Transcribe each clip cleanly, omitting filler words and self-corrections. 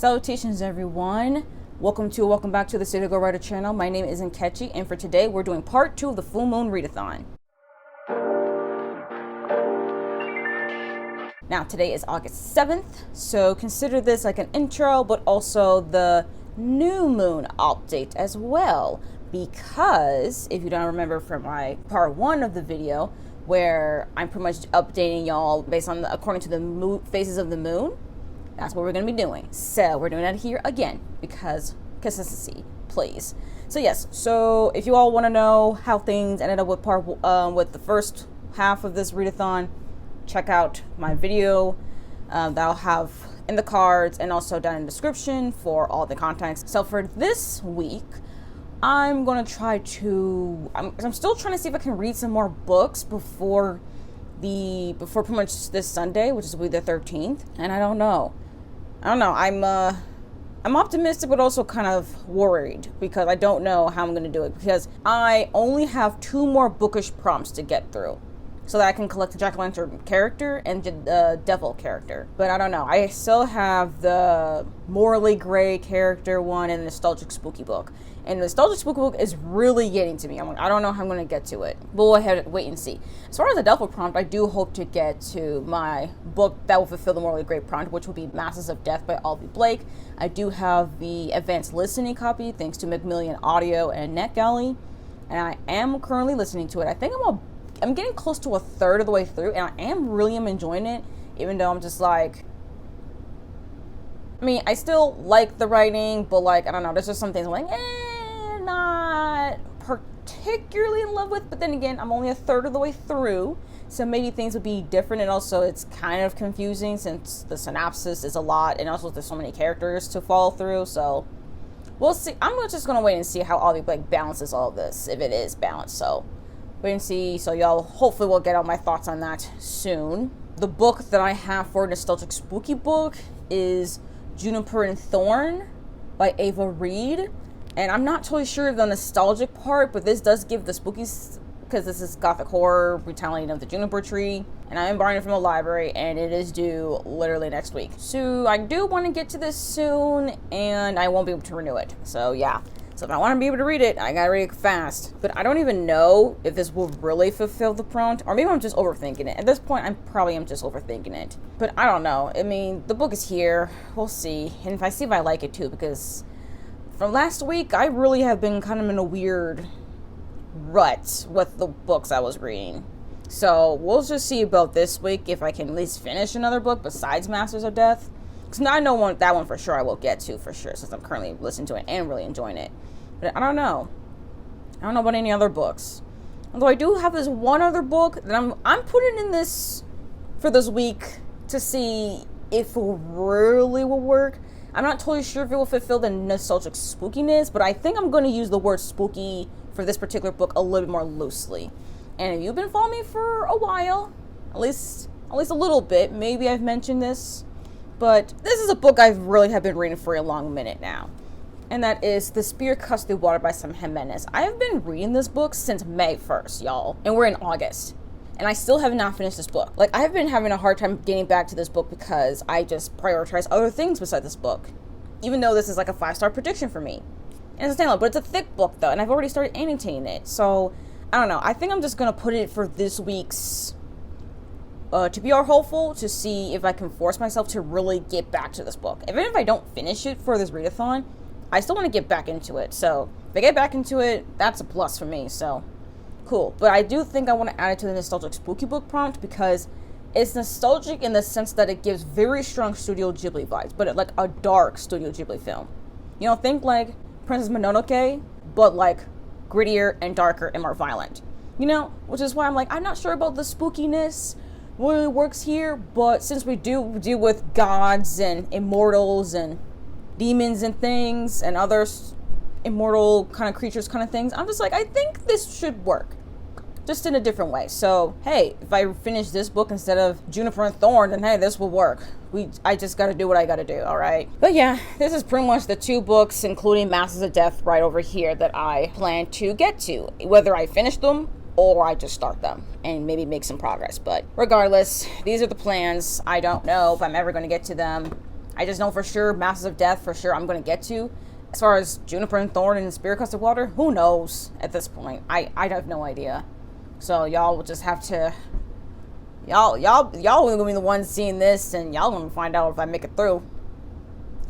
Salutations everyone. Welcome back to the City Go Writer channel. My name is Nkechi, and for today we're doing part 2 of the Full Moon Readathon. Now today is August 7th, so consider this like an intro, but also the new moon update as well. Because if you don't remember from my part 1 of the video, where I'm pretty much updating y'all based on according to the phases of the moon, that's what we're going to be doing. So we're doing that here again because consistency, please. So yes, so if you all want to know how things ended up with with the first half of this readathon, check out my video that I'll have in the cards and also down in the description for all the context. So for this week, I'm going to try to, I'm still trying to see if I can read some more books before pretty much this Sunday, which is the 13th. And I don't know. I'm optimistic, but also kind of worried because I don't know how I'm going to do it because I only have 2 more bookish prompts to get through so that I can collect the Jack-o'-lantern character and the devil character. But I don't know. I still have the morally gray character one and the nostalgic spooky book. And the nostalgic spooky book is really getting to me. I'm like, I don't know how I'm going to get to it. But we'll wait and see. As far as the devil prompt, I do hope to get to my book that will fulfill the morally gray prompt, which will be Masses of Death by Albie Blake. I do have the advanced listening copy, thanks to Macmillan Audio and NetGalley. And I am currently listening to it. I think I'm getting close to a third of the way through, and I really am enjoying it, even though I'm just like, I mean, I still like the writing, but like, I don't know, there's just some things I'm like, not particularly in love with, but then again, I'm only a third of the way through, so maybe things would be different, and also it's kind of confusing since the synopsis is a lot, and also there's so many characters to follow through, so we'll see. I'm just gonna wait and see how Albie Blake balances all of this, if it is balanced, so wait and see. So y'all hopefully will get all my thoughts on that soon. The book that I have for Nostalgic Spooky Book is Juniper and Thorn by Ava Reed. And I'm not totally sure of the nostalgic part, but this does give the spookies, because this is gothic horror retelling of the Juniper Tree. And I am borrowing it from the library, and it is due literally next week. So I do want to get to this soon, and I won't be able to renew it. So yeah. So if I want to be able to read it, I gotta read it fast. But I don't even know if this will really fulfill the prompt, or maybe I'm just overthinking it. At this point, I probably am just overthinking it. But I don't know. I mean, the book is here. We'll see. And if I like it too, because from last week, I really have been kind of in a weird rut with the books I was reading. So we'll just see about this week if I can at least finish another book besides Masters of Death. Because I know that one for sure I will get to for sure, since I'm currently listening to it and really enjoying it. But I don't know. I don't know about any other books. Although I do have this one other book that I'm putting in this for this week to see if it really will work. I'm not totally sure if it will fulfill the nostalgic spookiness, but I think I'm going to use the word spooky for this particular book a little bit more loosely. And if you've been following me for a while, at least a little bit, maybe I've mentioned this, but this is a book I really have been reading for a long minute now. And that is The Spear Cuts Through Water by Sam Jimenez. I have been reading this book since May 1st, y'all. And we're in August. And I still have not finished this book. Like, I have been having a hard time getting back to this book because I just prioritize other things besides this book. Even though this is like a 5-star prediction for me. And it's a standalone, but it's a thick book though. And I've already started annotating it. So, I don't know. I think I'm just going to put it for this week's to be our hopeful, to see if I can force myself to really get back to this book. Even if I don't finish it for this readathon, I still want to get back into it. So if I get back into it, that's a plus for me. So cool. But I do think I want to add it to the nostalgic spooky book prompt because it's nostalgic in the sense that it gives very strong Studio Ghibli vibes, but like a dark Studio Ghibli film. You know, think like Princess Mononoke, but like grittier and darker and more violent. You know, which is why I'm like, I'm not sure about the spookiness really works here, but since we do deal with gods and immortals and demons and things and other immortal kind of creatures kind of things, I'm just like, I think this should work just in a different way. So hey, if I finish this book instead of Juniper and Thorn, then hey, this will work. I just gotta do what I gotta do. All right, but yeah, this is pretty much the 2 books including Masters of Death right over here that I plan to get to, whether I finish them or I just start them and maybe make some progress. But regardless, these are the plans. I don't know if I'm ever going to get to them. I just know for sure Masters of Death for sure I'm going to get to. As far as Juniper and Thorn and Spirit Crusted Water, who knows at this point? I have no idea. So y'all will just have to, y'all are going to be the ones seeing this, and y'all going to find out if I make it through.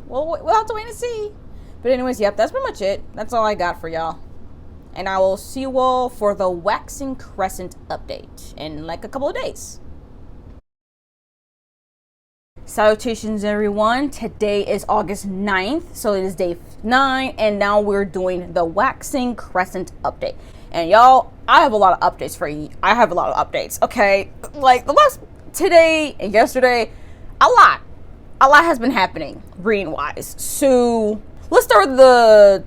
Well, we'll have to wait and see. But anyways, yep, that's pretty much it. That's all I got for y'all. And I will see you all for the Waxing Crescent update in like a couple of days. Salutations, everyone. Today is August 9th, so it is day 9, and now we're doing the Waxing Crescent update. And y'all, I have a lot of updates for you. I have a lot of updates, okay? Like, today and yesterday, a lot has been happening, reading-wise. So, let's start with the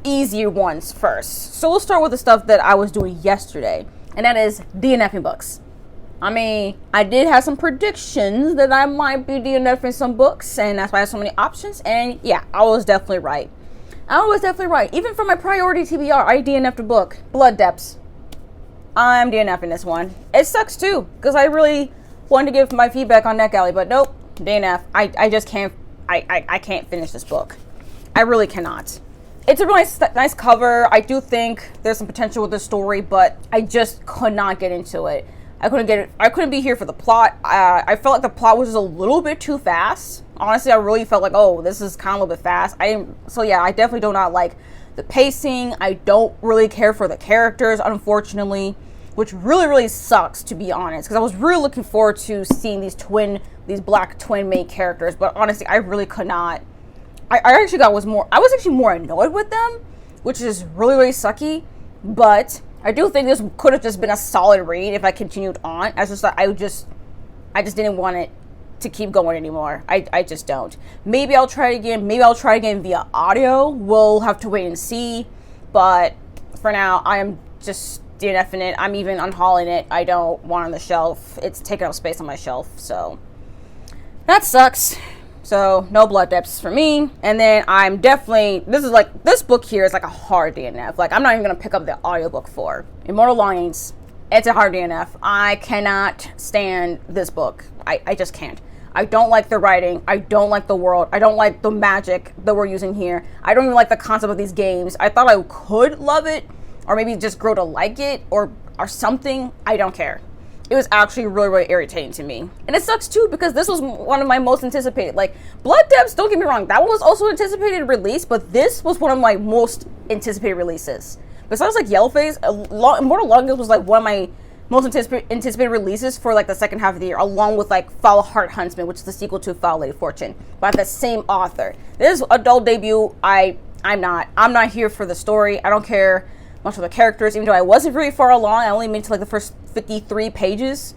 easier ones first. So, we'll start with the stuff that I was doing yesterday, and that is DNFing books. I mean, I did have some predictions that I might be DNFing some books, and that's why I have so many options, and yeah, I was definitely right. Even for my priority TBR, I DNF'd a book, Blood Depths. I'm DNFing this one. It sucks too, because I really wanted to give my feedback on NetGalley, but nope, DNF. I just can't, I can't finish this book. I really cannot. It's a really nice cover. I do think there's some potential with the story, but I just could not get into it. I couldn't get it. I couldn't be here for the plot. I felt like the plot was just a little bit too fast. Honestly, I really felt like, oh, this is kind of a little bit fast. So yeah, I definitely do not like the pacing. I don't really care for the characters, unfortunately, which really sucks, to be honest, because I was really looking forward to seeing these black twin main characters. But honestly, I really could not. I was actually more annoyed with them, which is really sucky. But I do think this could have just been a solid read if I continued on. I just didn't want it to keep going anymore. I just don't. Maybe I'll try it again. Maybe I'll try it again via audio. We'll have to wait and see. But for now, I am just DNFing it. I'm even unhauling it. I don't want it on the shelf. It's taking up space on my shelf. So that sucks. So no Blood Depths for me. And then I'm definitely, this book here is like a hard DNF. Like, I'm not even going to pick up the audiobook for Immortal Longings. It's a hard DNF. I cannot stand this book. I just can't. I don't like the writing. I don't like the world. I don't like the magic that we're using here. I don't even like the concept of these games. I thought I could love it, or maybe just grow to like it, or something. I don't care. It was actually really irritating to me. And it sucks too, because this was one of my most anticipated. Like, Blood Depths, don't get me wrong, that one was also anticipated release, but this was one of my most anticipated releases. Besides like Yellowface, Immortal Longings was like one of my most anticipated releases for like the second half of the year, along with like Foul Heart Huntsman, which is the sequel to Foul Lady Fortune, by the same author. This adult debut, I'm not here for the story. I don't care much for the characters, even though I wasn't very far along. I only made it to like the first 53 pages.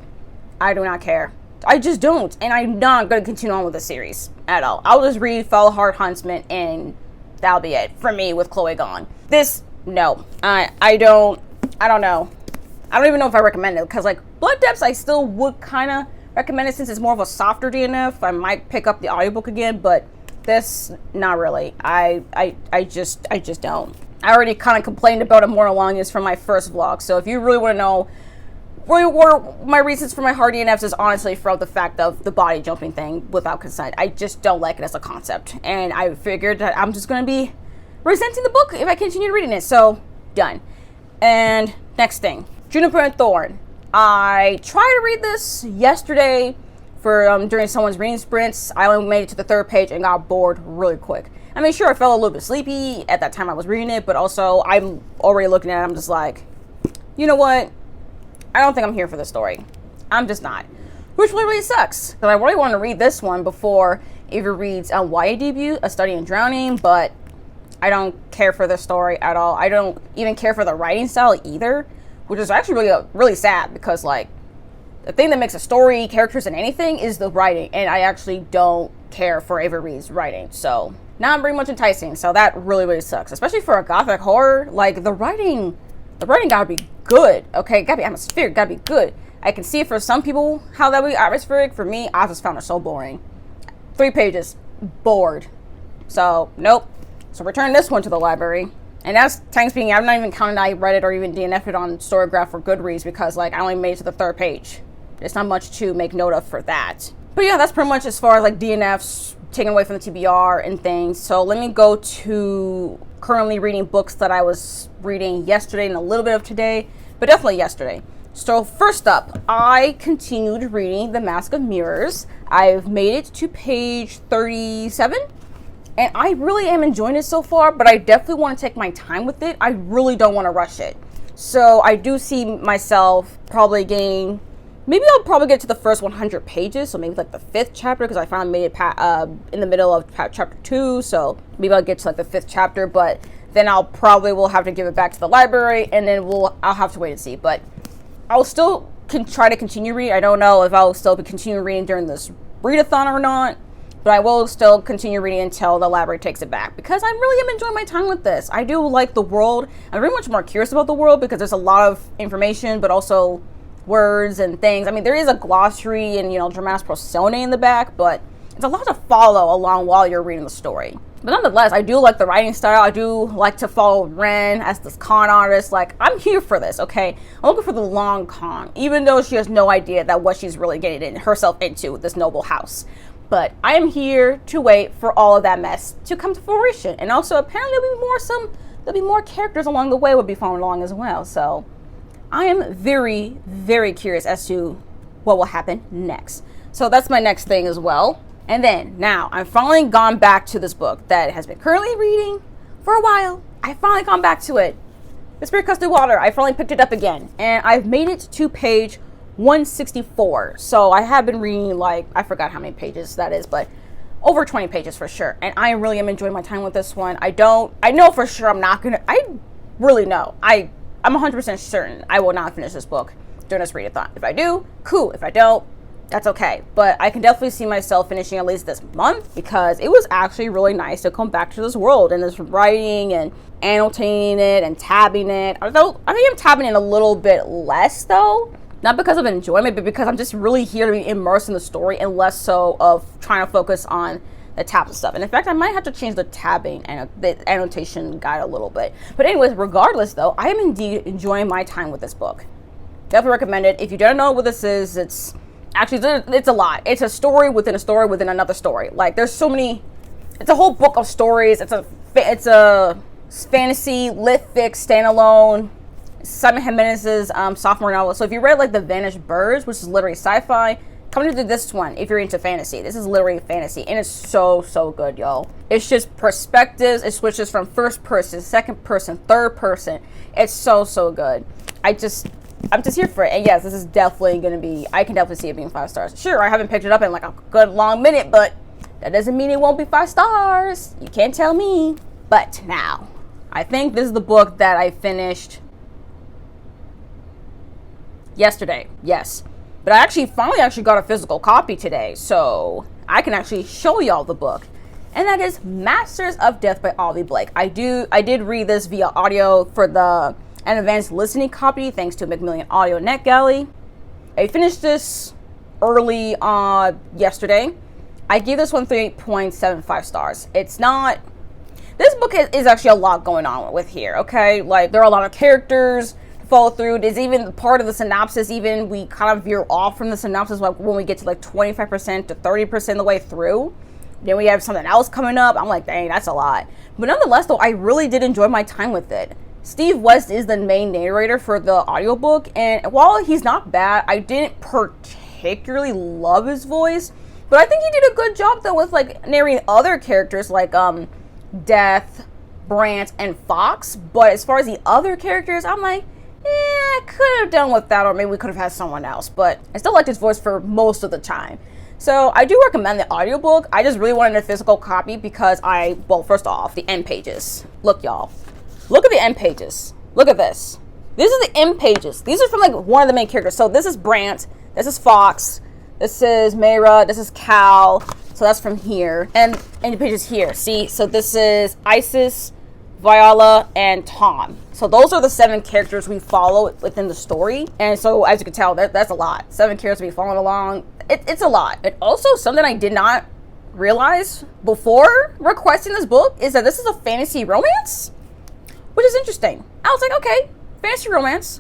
I do not care. I just don't. And I'm not going to continue on with the series at all. I'll just read Foul Heart Huntsman and that'll be it for me with Chloe gone. This, no. I don't know. I don't even know if I recommend it, because like Blood Depths, I still would kind of recommend it since it's more of a softer DNF. I might pick up the audiobook again, but this, not really. I just don't. I already kind of complained about Immortal Longings from my first vlog, so if you really want to know what my reasons for my hard DNFs is, honestly from the fact of the body jumping thing without consent. I just don't like it as a concept, and I figured that I'm just going to be resenting the book if I continue reading it, so done. And next thing, Juniper and Thorn. I tried to read this yesterday for during someone's reading sprints. I only made it to the 3rd page and got bored really quick. I mean, sure, I felt a little bit sleepy at that time I was reading it, but also I'm already looking at it, I'm just like, you know what? I don't think I'm here for the story. I'm just not. Which really sucks, because I really want to read this one before Avery reads YA debut, A Study in Drowning, but I don't care for the story at all. I don't even care for the writing style either, which is actually really sad, because like the thing that makes a story, characters, and anything is the writing, and I actually don't care for Avery Reed's writing, so not very much enticing. So that really sucks, especially for a gothic horror. Like, the writing gotta be good, okay? Gotta be atmospheric, gotta be good. I can see it for some people how that would be atmospheric. For me, I just found it so boring. 3 pages, bored. So nope. So return this one to the library. And that's, time speaking, I'm not even counting I read it or even DNF'd it on Storygraph or Goodreads, because like I only made it to the 3rd page. There's not much to make note of for that. But yeah, that's pretty much as far as like DNFs taken away from the TBR and things. So let me go to currently reading books that I was reading yesterday and a little bit of today, but definitely yesterday. So first up, I continued reading The Mask of Mirrors. I've made it to page 37, and I really am enjoying it so far, but I definitely want to take my time with it. I really don't want to rush it. So I do see myself probably getting, maybe I'll probably get to the first 100 pages, so maybe like the 5th chapter, because I finally made it in the middle of chapter 2, so maybe I'll get to like the 5th chapter, but then I'll probably will have to give it back to the library, and then I'll have to wait and see. But I'll still try to continue reading. I don't know if I'll still be continuing reading during this readathon or not, but I will still continue reading until the library takes it back, because I really am enjoying my time with this. I do like the world. I'm very much more curious about the world because there's a lot of information, but also words and things. I mean, there is a glossary and, dramatis personae in the back, but it's a lot to follow along while you're reading the story. But nonetheless, I do like the writing style. I do like to follow Ren as this con artist. Like, I'm here for this, okay? I'm looking for the long con, even though she has no idea that what she's really getting herself into with this noble house. But I am here to wait for all of that mess to come to fruition. And also, apparently, there'll be more characters along the way will be following along as well. So I am very, very curious as to what will happen next. So that's my next thing as well. And then now I've finally gone back to this book that has been currently reading for a while. I've finally gone back to it. The Spirit Cuts Through Water. I finally picked it up again, and I've made it to page 164. So I have been reading, like, I forgot how many pages that is, but over 20 pages for sure. And I really am enjoying my time with this one. I know for sure I really know. I'm 100% certain I will not finish this book during this readathon. If I do, cool. If I don't, that's okay. But I can definitely see myself finishing at least this month, because it was actually really nice to come back to this world and this writing and annotating it and tabbing it. Although I think I'm tabbing it a little bit less though. Not because of enjoyment, but because I'm just really here to be immersed in the story and less so of trying to focus on the tabs and stuff. And in fact, I might have to change the tabbing and the annotation guide a little bit. But anyways, regardless though, I am indeed enjoying my time with this book. Definitely recommend it. If you don't know what this is, it's a lot. It's a story within another story. Like, there's so many. It's a whole book of stories. It's a fantasy lit fic standalone Simon Jimenez's sophomore novel. So if you read like The Vanished Birds, which is literally sci-fi, come into this one if you're into fantasy. This is literally fantasy, and it's so good, y'all. It's just perspectives. It switches from first person, second person, third person. It's so good. I'm just here for it. And yes, this is definitely going to be, I can definitely see it being 5 stars. Sure, I haven't picked it up in like a good long minute, but that doesn't mean it won't be 5 stars. You can't tell me. But now, I think this is the book that I finished yesterday. Yes. But I finally got a physical copy today, so I can actually show y'all the book. And that is Masters of Death by Avi Blake. I did read this via audio for an advanced listening copy, thanks to Macmillan Audio NetGalley. I finished this early yesterday. I gave this one 3.75 stars. This book is actually a lot going on with here, okay? Like, there are a lot of characters to follow through. There's even part of the synopsis, we kind of veer off from the synopsis like when we get to like 25% to 30% the way through. Then we have something else coming up. I'm like, dang, that's a lot. But nonetheless, though, I really did enjoy my time with it. Steve West is the main narrator for the audiobook, and while he's not bad, I didn't particularly love his voice, but I think he did a good job though with like narrating other characters like Death, Brant, and Fox. But as far as the other characters, I'm like, I could have done with that, or maybe we could have had someone else, but I still liked his voice for most of the time. So I do recommend the audiobook. I just really wanted a physical copy because first off, the end pages. Look, y'all. Look at the end pages. Look at this. These are the end pages. These are from like one of the main characters. So this is Brant. This is Fox. This is Mayra. This is Cal. So that's from here. And end pages here. See? So this is Isis, Viola, and Tom. So those are the 7 characters we follow within the story. And so as you can tell, that's a lot. 7 characters we following along. It's a lot. And also something I did not realize before requesting this book is that this is a fantasy romance, which is interesting. I was like, okay, fantasy romance.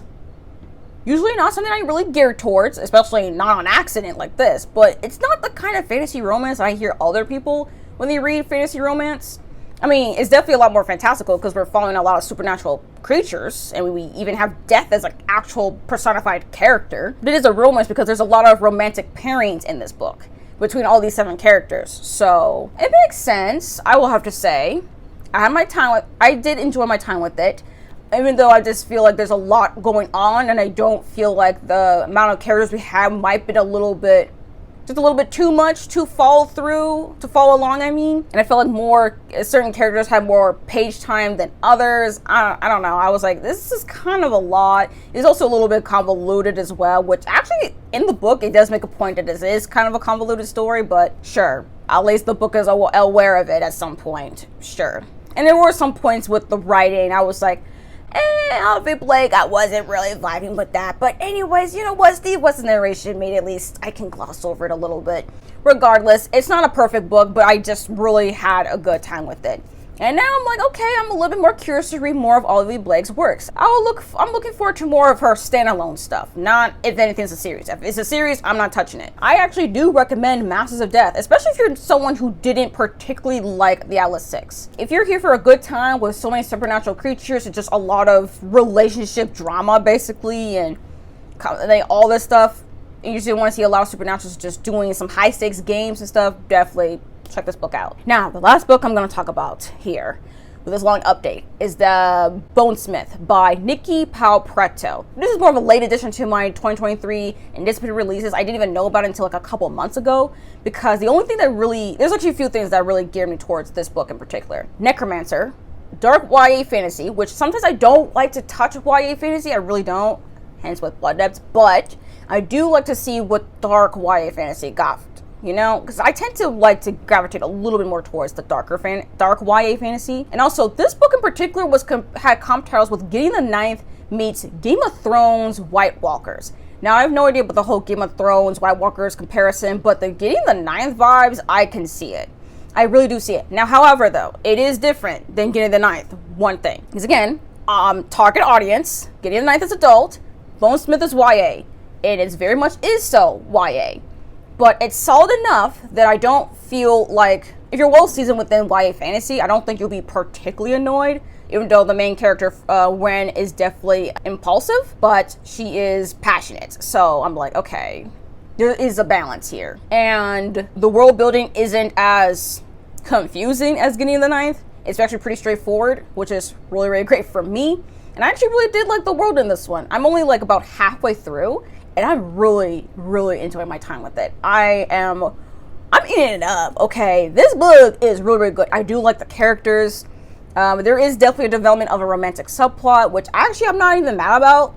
Usually not something I really gear towards, especially not on accident like this, but it's not the kind of fantasy romance I hear other people when they read fantasy romance. I mean, it's definitely a lot more fantastical because we're following a lot of supernatural creatures, and we even have death as an actual personified character. But it is a romance because there's a lot of romantic pairings in this book between all these 7 characters. So it makes sense, I will have to say. I did enjoy my time with it, even though I just feel like there's a lot going on, and I don't feel like the amount of characters we have might be just a little bit too much to follow along, I mean. And I felt like certain characters had more page time than others. I don't know. I was like, this is kind of a lot. It's also a little bit convoluted as well, which actually in the book, it does make a point that this is kind of a convoluted story, but sure. At least the book is aware of it at some point. Sure. And there were some points with the writing. I was like, Alfie Blake, I wasn't really vibing with that. But anyways, you know what? Steve West's narration made at least I can gloss over it a little bit. Regardless, it's not a perfect book, but I just really had a good time with it. And now I'm like, okay, I'm a little bit more curious to read more of Alfie Blake's works. I'm looking forward to more of her standalone stuff. Not if anything's a series. If it's a series, I'm not touching it. I actually do recommend Masters of Death, especially if you're someone who didn't particularly like the Atlas 6. If you're here for a good time with so many supernatural creatures and just a lot of relationship drama, basically, and all this stuff, and you usually want to see a lot of supernaturals just doing some high stakes games and stuff, definitely check this book out. Now, the last book I'm going to talk about here with this long update is the Bonesmith by Nikki Palpreto. This is more of a late addition to my 2023 anticipated releases. I didn't even know about it until like a couple months ago, because the only thing there's actually a few things that really geared me towards this book in particular. Necromancer, dark YA fantasy, which sometimes I don't like to touch YA fantasy. I really don't, hence with Blood Depths, but I do like to see what dark YA fantasy got. You know, because I tend to like to gravitate a little bit more towards the dark YA fantasy. And also, this book in particular had comp titles with Gideon the Ninth meets Game of Thrones White Walkers. Now, I have no idea about the whole Game of Thrones White Walkers comparison, but the Gideon the Ninth vibes, I can see it. I really do see it. Now, however, though, it is different than Gideon the Ninth. One thing. Because again, target audience, Gideon the Ninth is adult, Bonesmith is YA. It is very much is so YA. But it's solid enough that I don't feel like, if you're well seasoned within YA fantasy, I don't think you'll be particularly annoyed, even though the main character, Wen, is definitely impulsive, but she is passionate. So I'm like, okay, there is a balance here. And the world building isn't as confusing as Gideon the Ninth. It's actually pretty straightforward, which is really, really great for me. And I actually really did like the world in this one. I'm only like about halfway through, and I'm really, really enjoying my time with it. I'm eating it up, okay? This book is really, really good. I do like the characters. There is definitely a development of a romantic subplot, which actually I'm not even mad about.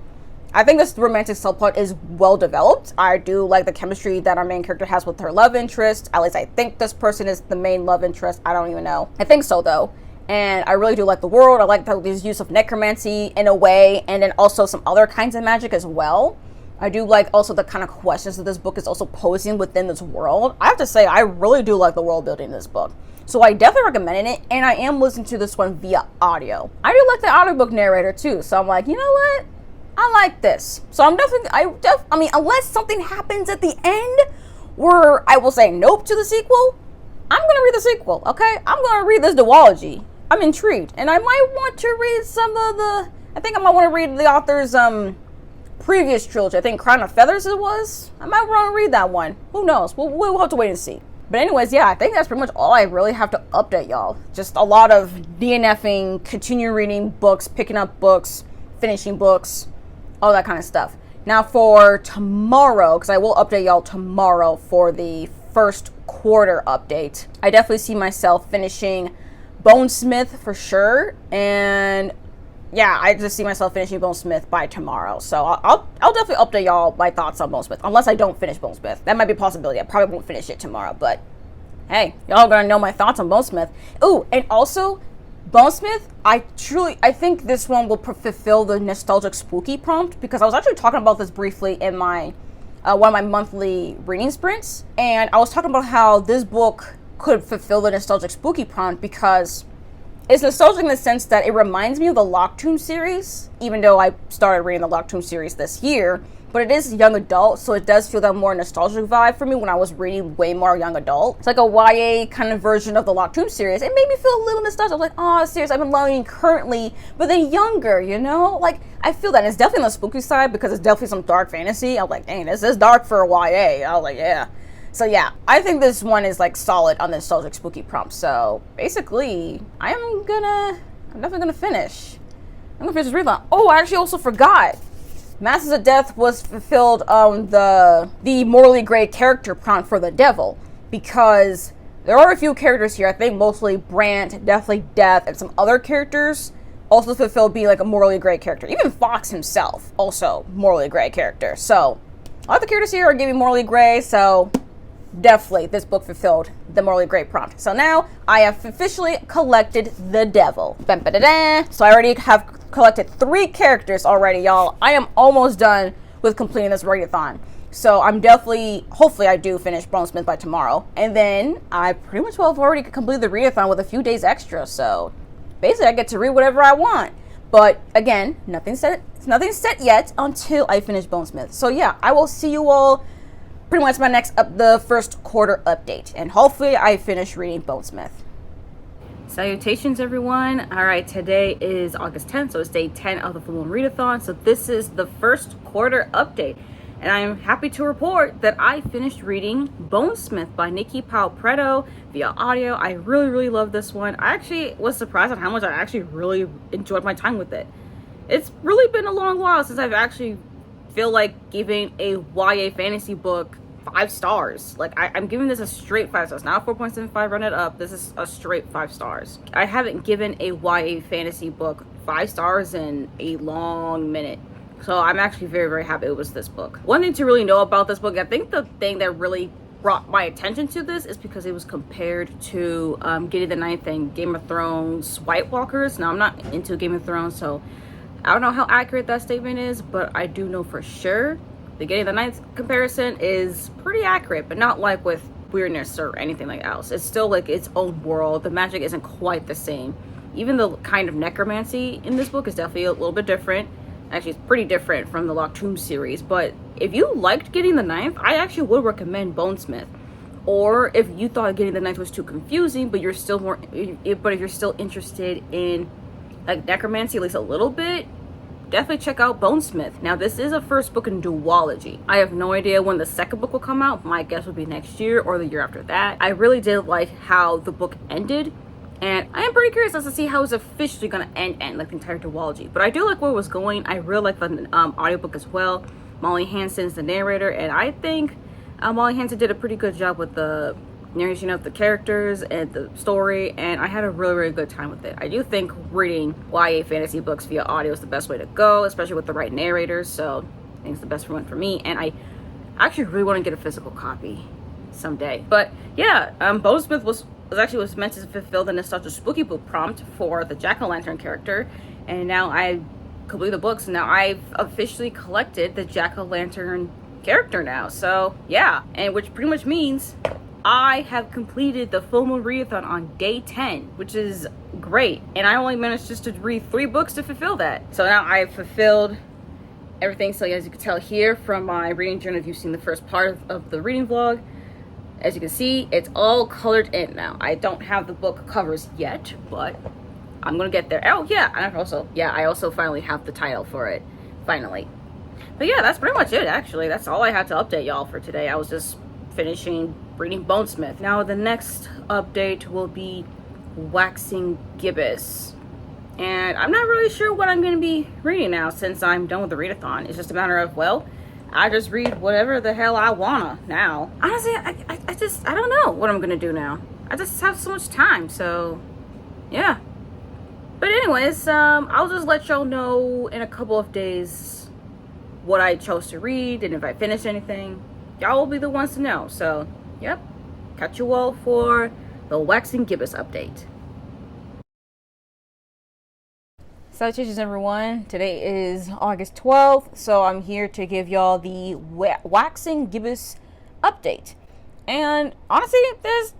I think this romantic subplot is well developed. I do like the chemistry that our main character has with her love interest. At least I think this person is the main love interest. I don't even know. I think so, though. And I really do like the world. I like this use of necromancy in a way, and then also some other kinds of magic as well. I do like also the kind of questions that this book is also posing within this world. I have to say, I really do like the world building in this book. So I definitely recommend it, and I am listening to this one via audio. I do like the audiobook narrator too, so I'm like, you know what? I like this. So I'm definitely, I mean, unless something happens at the end where I will say nope to the sequel, I'm going to read the sequel, okay? I'm going to read this duology. I'm intrigued, and I might want to read I think I might want to read the author's, previous trilogy. I think Crown of Feathers it was. I might want to read that one. Who knows? We'll have to wait and see. But anyways, yeah, I think that's pretty much all I really have to update y'all. Just a lot of DNFing, continue reading books, picking up books, finishing books, all that kind of stuff. Now for tomorrow, because I will update y'all tomorrow for the first quarter update, I definitely see myself finishing Bonesmith for sure, and yeah, I just see myself finishing Bonesmith by tomorrow. So I'll definitely update y'all my thoughts on Bonesmith, unless I don't finish Bonesmith. That might be a possibility. I probably won't finish it tomorrow, but hey, y'all gonna know my thoughts on Bonesmith. Ooh, and also, Bonesmith, I think this one will fulfill the nostalgic spooky prompt, because I was actually talking about this briefly in my one of my monthly reading sprints, and I was talking about how this book could fulfill the nostalgic spooky prompt because It's nostalgic in the sense that it reminds me of the Locktoon series, even though I started reading the Locktoon series this year. But it is young adult, so it does feel that more nostalgic vibe for me when I was reading way more young adult. It's like a YA kind of version of the Locktoon series. It made me feel a little nostalgic. I was like, oh, series I've been loving currently, but then younger, you know? Like, I feel that. And it's definitely on the spooky side because it's definitely some dark fantasy. I was like, dang, this is dark for a YA. I was like, yeah. So yeah, I think this one is like solid on the nostalgic spooky prompt. So basically, I'm definitely gonna finish. I'm gonna finish this readathon. Oh, I actually also forgot. Masters of Death was fulfilled on the morally gray character prompt for the devil, because there are a few characters here. I think mostly Brant, definitely Death, and some other characters also fulfilled being like a morally gray character. Even Fox himself, also morally gray character. So a lot of the characters here are giving morally gray, so definitely this book fulfilled the morally gray prompt. So now I have officially collected the devil. So I already have collected 3 characters already, y'all. I am almost done with completing this readathon. So I'm definitely, hopefully I do finish Bonesmith by tomorrow. And then I pretty much will have already completed the readathon with a few days extra. So basically I get to read whatever I want. But again, nothing's set yet until I finish Bonesmith. So yeah, I will see you all pretty much my next the first quarter update, and hopefully I finish reading Bonesmith. Salutations, everyone. All right, today is August 10th, so it's day 10 of the Full Moon Readathon. So this is the first quarter update, and I'm happy to report that I finished reading Bonesmith by Nikki Powell-Preto via audio. I really love this one. I actually was surprised at how much I actually really enjoyed my time with it. It's really been a long while since I've actually feel like giving a YA fantasy book 5 stars. Like, I'm giving this a straight 5 stars, not 4.75 run it up. This is a straight 5 stars. I haven't given a YA fantasy book 5 stars in a long minute, so I'm actually very happy it was this book. One thing to really know about this book, I think the thing that really brought my attention to this is because it was compared to Gideon the Ninth and Game of Thrones White Walkers. Now, I'm not into Game of Thrones, so I don't know how accurate that statement is, but I do know for sure the Gideon the Ninth comparison is pretty accurate, but not like with weirdness or anything like else. It's still like its own world. The magic isn't quite the same. Even the kind of necromancy in this book is definitely a little bit different. Actually, it's pretty different from the Locktoon series, but if you liked Gideon the Ninth, I actually would recommend Bonesmith. Or if you thought Gideon the Ninth was too confusing, but you're still if you're still interested in like necromancy at least a little bit, definitely check out Bonesmith. Now, this is a first book in duology. I have no idea when the second book will come out. My guess would be next year or the year after that. I really did like how the book ended, and I am pretty curious as to see how it's officially going to end like the entire duology. But I do like where it was going. I really like the audiobook as well. Molly Hansen's the narrator, and I think Molly Hansen did a pretty good job with the narration of the characters and the story, and I had a really good time with it. I do think reading YA fantasy books via audio is the best way to go, especially with the right narrators, so I think it's the best one for me, and I actually really want to get a physical copy someday. But yeah, Bonesmith was meant to fulfill the nostalgia spooky book prompt for the jack-o'-lantern character, and now I complete the books, and now I've officially collected the jack-o'-lantern character now. So yeah, and which pretty much means I have completed the Full Moon Readathon on day 10, which is great. And I only managed just to read 3 books to fulfill that. So now I've fulfilled everything. So as you can tell here from my reading journal, if you've seen the first part of the reading vlog, as you can see, it's all colored in now. I don't have the book covers yet, but I'm gonna get there. Oh yeah, and I also finally have the title for it, finally. But yeah, that's pretty much it, actually. That's all I had to update y'all for today. I was just finishing reading Bonesmith. Now the next update will be Waxing Gibbous, and I'm not really sure what I'm going to be reading now since I'm done with the readathon. It's just a matter of, well, I just read whatever the hell I wanna now. Honestly, I don't know what I'm gonna do now. I just have so much time, so yeah. But anyways, I'll just let y'all know in a couple of days what I chose to read and if I finished anything. Y'all will be the ones to know. So, yep. Catch you all for the Waxing Gibbous update. Salutations, everyone. Today is August 12th, so I'm here to give y'all the Waxing Gibbous update. And honestly, there's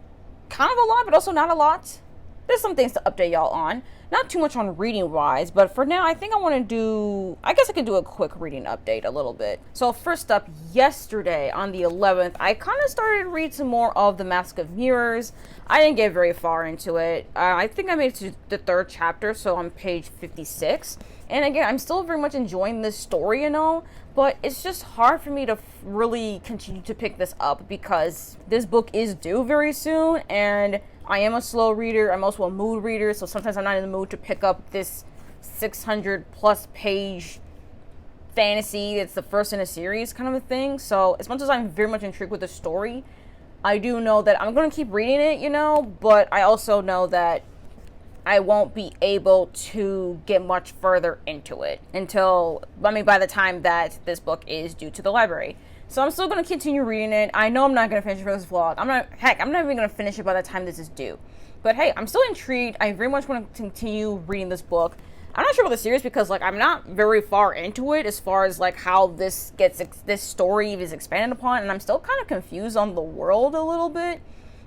kind of a lot, but also not a lot. there's some things to update y'all on. Not too much on reading wise, but for now I think I want to do, I guess I can do a quick reading update a little bit. So first up, yesterday on the 11th, I kind of started to read some more of The Mask of Mirrors. I didn't get very far into it. I think I made it to the 3rd chapter, so on page 56. And again, I'm still very much enjoying this story and all, but it's just hard for me to really continue to pick this up because this book is due very soon, and I am a slow reader. I'm also a mood reader, so sometimes I'm not in the mood to pick up this 600 plus page fantasy. It's the first in a series kind of a thing. So as much as I'm very much intrigued with the story, I do know that I'm going to keep reading it, you know, but I also know that I won't be able to get much further into it until, I mean, by the time that this book is due to the library. So I'm still going to continue reading it. I know I'm not going to finish it for this vlog. I'm not even going to finish it by the time this is due. But hey, I'm still intrigued. I very much want to continue reading this book. I'm not sure about the series because, like, I'm not very far into it as far as, like, how this story is expanded upon. And I'm still kind of confused on the world a little bit.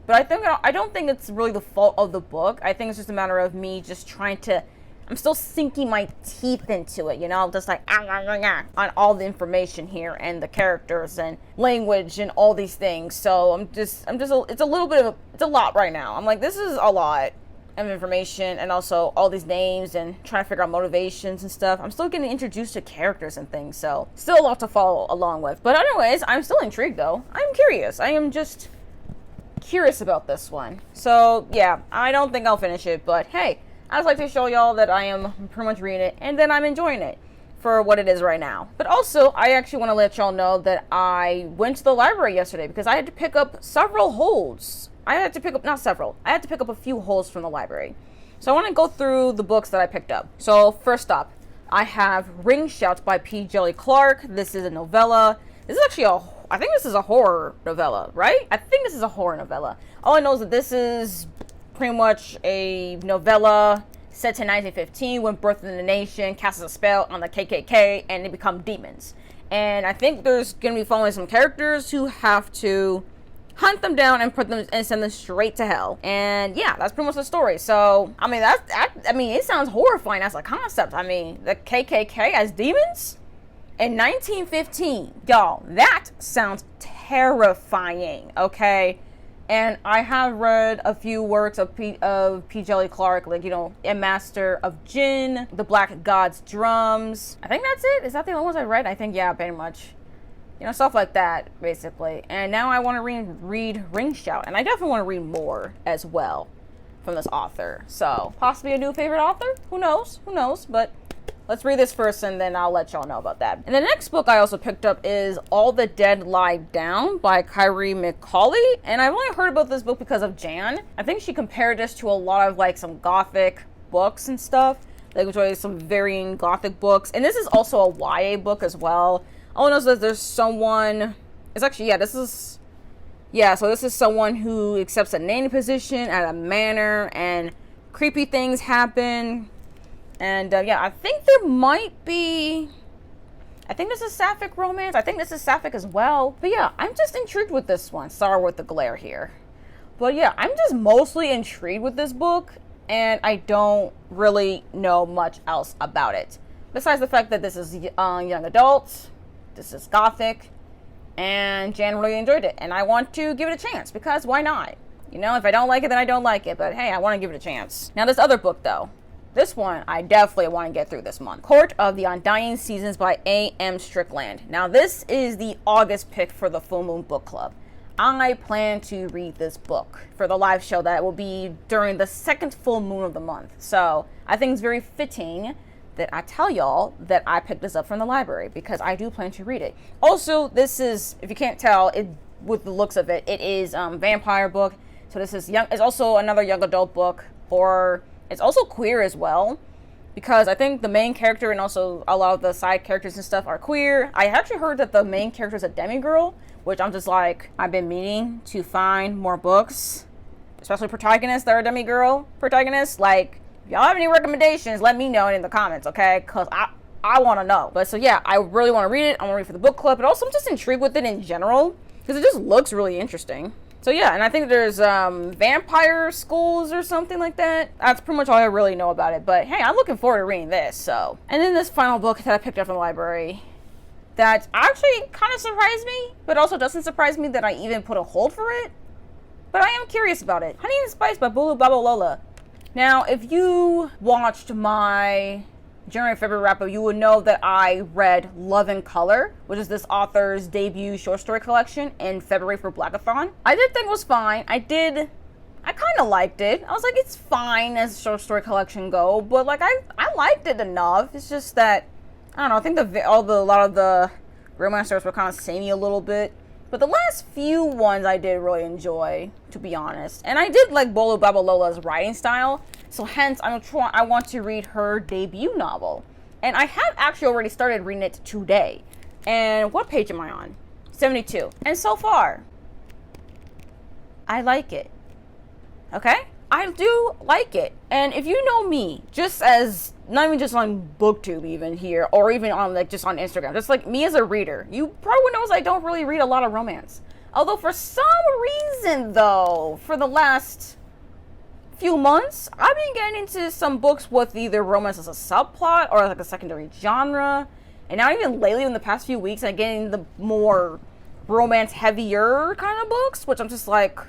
But I don't think it's really the fault of the book. I think it's just a matter of me just trying to, I'm still sinking my teeth into it, you know, just like on all the information here and the characters and language and all these things. So it's a lot right now. I'm like, this is a lot of information and also all these names and trying to figure out motivations and stuff. I'm still getting introduced to characters and things, so still a lot to follow along with. But anyways, I'm still intrigued though. I'm curious. I am just curious about this one. So yeah, I don't think I'll finish it, but hey, I just like to show y'all that I am pretty much reading it and then I'm enjoying it for what it is right now. But also, I actually want to let y'all know that I went to the library yesterday because I had to pick up several holds. I had to pick up a few holds from the library. So I want to go through the books that I picked up. So first up, I have Ring Shout by P. Djeli Clark. This is a novella. This is actually I think this is a horror novella, right? I think this is a horror novella. All I know is that this is pretty much a novella set in 1915 when Birth of the Nation casts a spell on the KKK and they become demons. And I think there's going to be following some characters who have to hunt them down and send them straight to hell. And yeah, that's pretty much the story. So, I mean, it sounds horrifying as a concept. I mean, the KKK as demons? In 1915, y'all, that sounds terrifying, okay? And I have read a few works of P. Djeli Clark, like, you know, A Master of Jinn, The Black God's Drums. I think that's it. Is that the only ones I read? I think, yeah, pretty much. You know, stuff like that, basically. And now I want to read Ring Shout, and I definitely want to read more as well from this author. So, possibly a new favorite author? Who knows? Who knows? But let's read this first and then I'll let y'all know about that. And the next book I also picked up is All the Dead Lie Down by Kyrie McCauley. And I've only heard about this book because of Jan. I think she compared this to a lot of like some gothic books and stuff. Like enjoy some varying gothic books. And this is also a YA book as well. All I know is that there's someone, it's actually, yeah, this is someone who accepts a nanny position at a manor and creepy things happen. And yeah, I think there might be, I think this is sapphic romance. I think this is sapphic as well. But yeah, I'm just intrigued with this one. Sorry with the glare here. But yeah, I'm just mostly intrigued with this book. And I don't really know much else about it. Besides the fact that this is young adult. This is gothic. And Jan really enjoyed it. And I want to give it a chance. Because why not? You know, if I don't like it, then I don't like it. But hey, I want to give it a chance. Now this other book though. This one, I definitely want to get through this month. Court of the Undying Seasons by A.M. Strickland. Now, this is the August pick for the Full Moon Book Club. I plan to read this book for the live show that will be during the second full moon of the month. So, I think it's very fitting that I tell y'all that I picked this up from the library because I do plan to read it. Also, this is, if you can't tell, with the looks of it, it is a vampire book. So, this is young. It's also another young adult book, or it's also queer as well, because I think the main character and also a lot of the side characters and stuff are queer. I actually heard that the main character is a demigirl, which I'm just like, I've been meaning to find more books, especially protagonists that are demigirl protagonists. Like, if y'all have any recommendations, let me know in the comments, okay? Because I want to know. But so yeah, I really want to read it. I want to read for the book club, but also I'm just intrigued with it in general, because it just looks really interesting. So yeah, and I think there's vampire schools or something like that. That's pretty much all I really know about it. But hey, I'm looking forward to reading this. So, and then this final book that I picked up from the library that actually kind of surprised me, but also doesn't surprise me that I even put a hold for it. But I am curious about it. Honey and Spice by Bulu Babalola. Now, if you watched my January February wrap up, you would know that I read Love in Color, which is this author's debut short story collection, in February for Blackathon. I did think it was fine. I kind of liked it. I was like, it's fine as a short story collection go, but like I liked it enough. It's just that I don't know. I think a lot of the romance stories were kind of samey a little bit. But the last few ones I did really enjoy, to be honest. And I did like Bolu Babalola's writing style, so hence I want to read her debut novel. And I have actually already started reading it today. And what page am I on? 72. And so far, I like it. Okay? I do like it. And if you know me, just as, not even just on Booktube even here, or even on like just on Instagram, just like me as a reader, you probably knows I don't really read a lot of romance. Although for some reason though, for the last few months, I've been getting into some books with either romance as a subplot or like a secondary genre. And now even lately in the past few weeks, I'm getting the more romance heavier kind of books, which I'm just like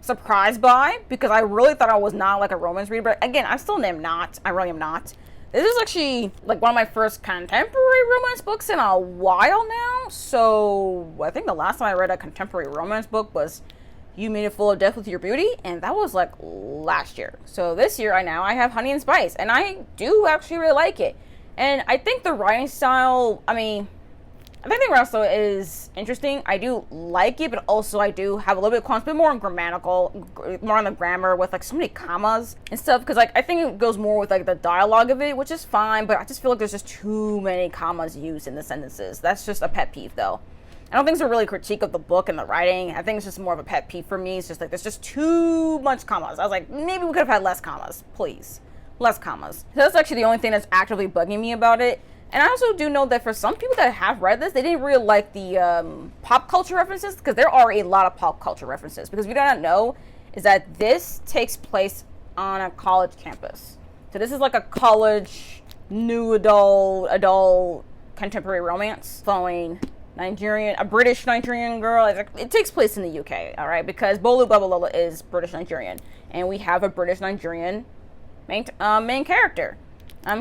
surprised by, because I really thought I was not like a romance reader. But again, I still am not. I really am not. This is actually like one of my first contemporary romance books in a while now. So I think the last time I read a contemporary romance book was You Made It Full of Death with Your Beauty, and that was like last year. So this year I have Honey and Spice, and I do actually really like it. And I think the writing style, I think the writing style is interesting. I do like it, but also I do have a little bit of qualms, but more on grammatical, more on the grammar with like so many commas and stuff. Because like I think it goes more with like the dialogue of it, which is fine. But I just feel like there's just too many commas used in the sentences. That's just a pet peeve, though. I don't think it's a really critique of the book and the writing. I think it's just more of a pet peeve for me. It's just like there's just too much commas. I was like, maybe we could have had less commas, please. Less commas. So that's actually the only thing that's actively bugging me about it. And I also do know that for some people that have read this, they didn't really like the pop culture references, because there are a lot of pop culture references. Because if you do not know, is that this takes place on a college campus. So this is like a college, new adult contemporary romance following a British Nigerian girl. It takes place in the UK, all right? Because Bolu Babalola is British Nigerian, and we have a British Nigerian main character,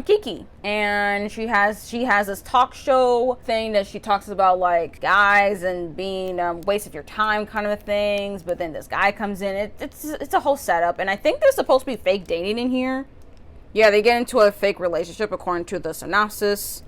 Kiki, and she has this talk show thing that she talks about like guys and being waste of your time kind of things. But then this guy comes in. It's a whole setup, and I think there's supposed to be fake dating in here. Yeah, they get into a fake relationship according to the synopsis.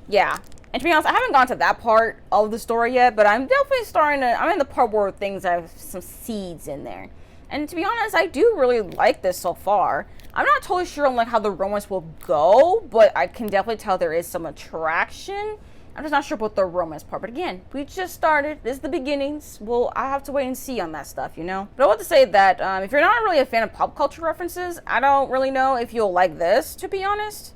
Yeah. And to be honest, I haven't gone to that part of the story yet, but I'm definitely I'm in the part where things have some seeds in there. And to be honest, I do really like this so far. I'm not totally sure on like how the romance will go, but I can definitely tell there is some attraction. I'm just not sure about the romance part. But again, we just started. This is the beginnings. I have to wait and see on that stuff, you know? But I want to say that if you're not really a fan of pop culture references, I don't really know if you'll like this, to be honest.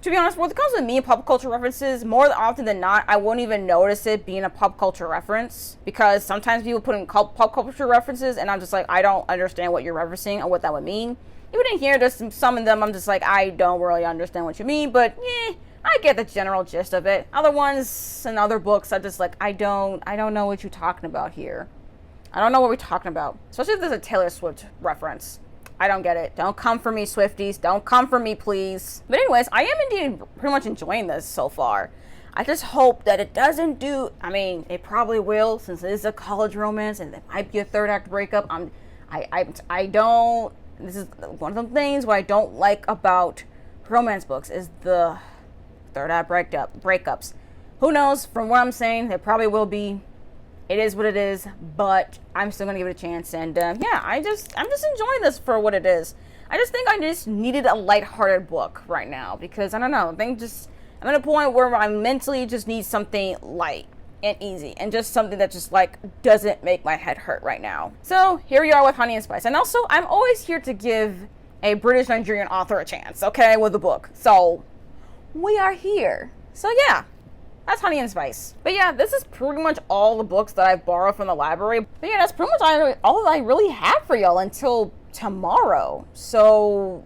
To be honest, when it comes to me and pop culture references, more often than not, I won't even notice it being a pop culture reference, because sometimes people put in pop culture references and I'm just like, I don't understand what you're referencing or what that would mean. Even in here, there's some of them I'm just like, I don't really understand what you mean, but I get the general gist of it. Other ones and other books, I'm just like, I don't know what you're talking about here. I don't know what we're talking about. Especially if there's a Taylor Swift reference. I don't get it. Don't come for me, Swifties. Don't come for me, please. But anyways, I am indeed pretty much enjoying this so far. I just hope that it doesn't it probably will, since it is a college romance and it might be a third act breakup. This is one of the things what I don't like about romance books is the third act breakups. Who knows? From what I'm saying, there probably will be. It is what it is, but I'm still gonna give it a chance. And I'm just enjoying this for what it is. I just think I just needed a lighthearted book right now, because I don't know. I'm at a point where I mentally just need something light and easy, and just something that just like doesn't make my head hurt right now. So here we are with Honey and Spice. And also, I'm always here to give a British Nigerian author a chance, okay, with a book. So we are here. So yeah, that's Honey and Spice. But yeah, this is pretty much all the books that I've borrowed from the library. But yeah, that's pretty much all that I really have for y'all until tomorrow. So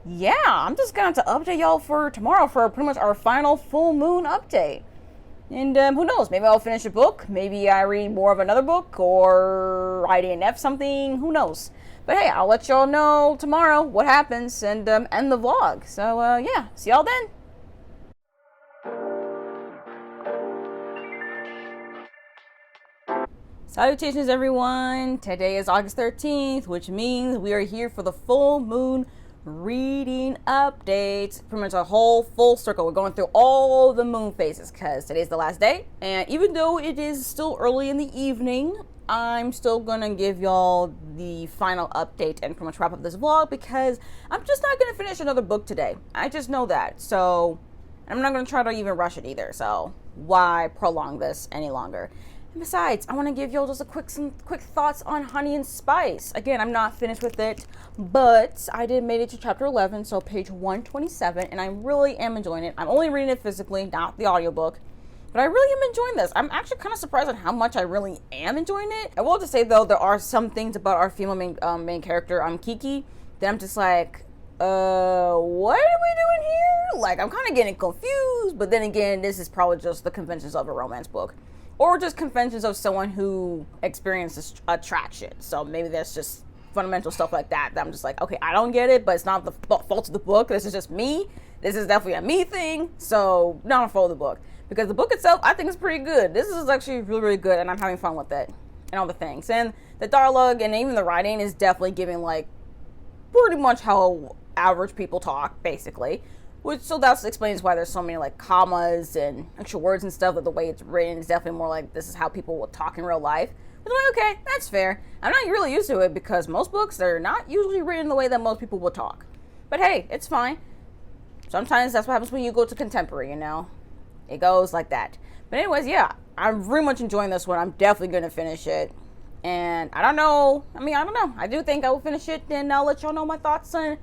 yeah, I'm just going to update y'all for tomorrow for pretty much our final full moon update. And who knows, maybe I'll finish a book, maybe I read more of another book, or IDNF something, who knows. But hey, I'll let y'all know tomorrow what happens and end the vlog. So yeah, see y'all then. Salutations everyone, today is August 13th, which means we are here for the full moon reading updates. Pretty much a whole full circle. We're going through all the moon phases because today's the last day. And even though it is still early in the evening, I'm still gonna give y'all the final update and pretty much wrap up this vlog because I'm just not gonna finish another book today. I just know that. So I'm not gonna try to even rush it either. So why prolong this any longer? And besides, I want to give y'all just some quick thoughts on Honey and Spice. Again, I'm not finished with it, but I did made it to chapter 11, so page 127, and I really am enjoying it. I'm only reading it physically, not the audiobook, but I really am enjoying this. I'm actually kind of surprised at how much I really am enjoying it. I will just say though, there are some things about our female main character, Kiki, that I'm just like, what are we doing here? Like, I'm kind of getting confused, but then again, this is probably just the conventions of a romance book. Or just conventions of someone who experiences attraction. So maybe there's just fundamental stuff like that I'm just like, okay, I don't get it, but it's not the fault of the book. This is just me. This is definitely a me thing. So not a fault of the book. Because the book itself, I think is pretty good. This is actually really, really good, and I'm having fun with it. And all the things. And the dialogue and even the writing is definitely giving like pretty much how average people talk, basically. So that explains why there's so many like commas and extra words and stuff, that the way it's written is definitely more like this is how people will talk in real life. But I'm like, okay, that's fair. I'm not really used to it because most books, they're not usually written the way that most people will talk. But hey, it's fine. Sometimes that's what happens when you go to contemporary, you know? It goes like that. But anyways, yeah, I'm very much enjoying this one. I'm definitely going to finish it. And I don't know. I do think I will finish it, and I'll let y'all know my thoughts on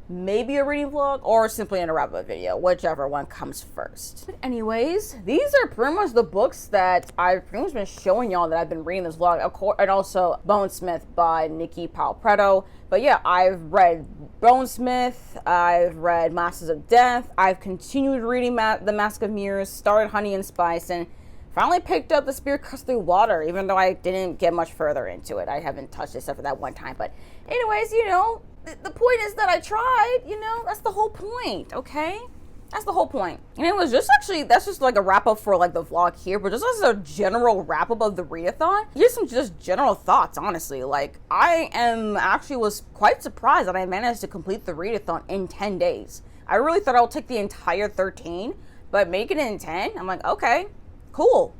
maybe a reading vlog or simply in a wrap-up video, whichever one comes first. But anyways, these are pretty much the books that I've pretty much been showing y'all that I've been reading this vlog, of course, and also Bonesmith by Nikki Palpretto. But yeah, I've read Bonesmith, I've read Masters of Death, I've continued reading The Mask of Mirrors, started Honey and Spice, and finally picked up The Spirit Cuts Through Water, even though I didn't get much further into it. I haven't touched it except for that one time. But anyways, you know, the point is that I tried, you know, that's the whole point, okay? That's the whole point. And it was just actually, that's just like a wrap up for like the vlog here, but just as a general wrap up of the readathon, here's some just general thoughts, honestly. Like, was quite surprised that I managed to complete the readathon in 10 days. I really thought I would take the entire 13, but making it in 10, I'm like, okay, cool.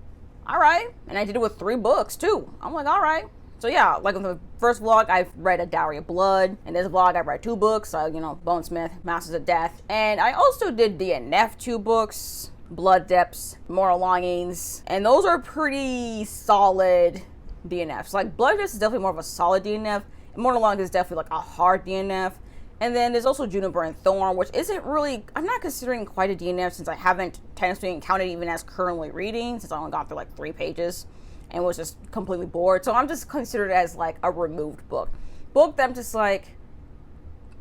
All right. And I did it with 3 books too. I'm like, all right. So yeah, like in the first vlog, I've read A Dowry of Blood. In this vlog, I've read 2 books, you know, Bonesmith, Masters of Death. And I also did DNF 2 books, Blood Depths, Mortal Longings. And those are pretty solid DNFs. Like, Blood Depths is definitely more of a solid DNF. And Mortal Longings is definitely like a hard DNF. And then there's also Juniper and Thorn, which isn't really, I'm not considering quite a DNF since I haven't technically encountered even as currently reading, since I only got through like 3 pages. And was just completely bored. So I'm just considered as like a removed book that I'm just like,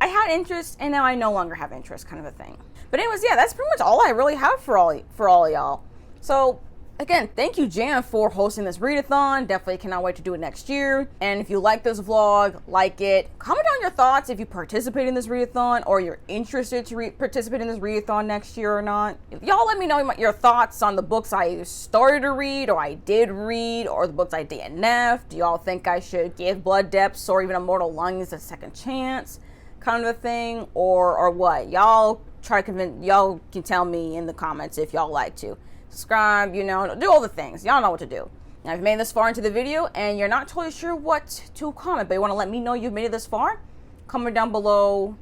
I had interest and now I no longer have interest, kind of a thing. But anyways, yeah, that's pretty much all I really have for all y'all. So again, thank you, Jan, for hosting this readathon. Definitely cannot wait to do it next year. And if you like this vlog, like it, comment down your thoughts if you participate in this readathon or you're interested to participate in this readathon next year or not. Y'all let me know your thoughts on the books I started to read or I did read or the books I DNF. Do y'all think I should give Blood Depths or even Immortal Longings a second chance, kind of a thing, or what? Y'all y'all can tell me in the comments if y'all like to. Subscribe, you know, do all the things. Y'all know what to do. Now, if you made this far into the video and you're not totally sure what to comment, but you want to let me know you've made it this far, comment down below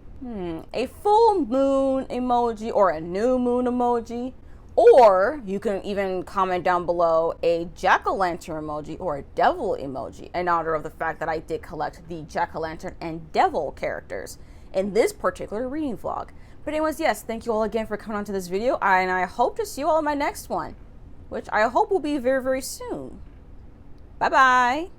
a full moon emoji or a new moon emoji, or you can even comment down below a jack-o'-lantern emoji or a devil emoji in honor of the fact that I did collect the jack-o'-lantern and devil characters in this particular reading vlog. But anyways, yes, thank you all again for coming on to this video, and I hope to see you all in my next one. which I hope will be very, very soon. Bye bye.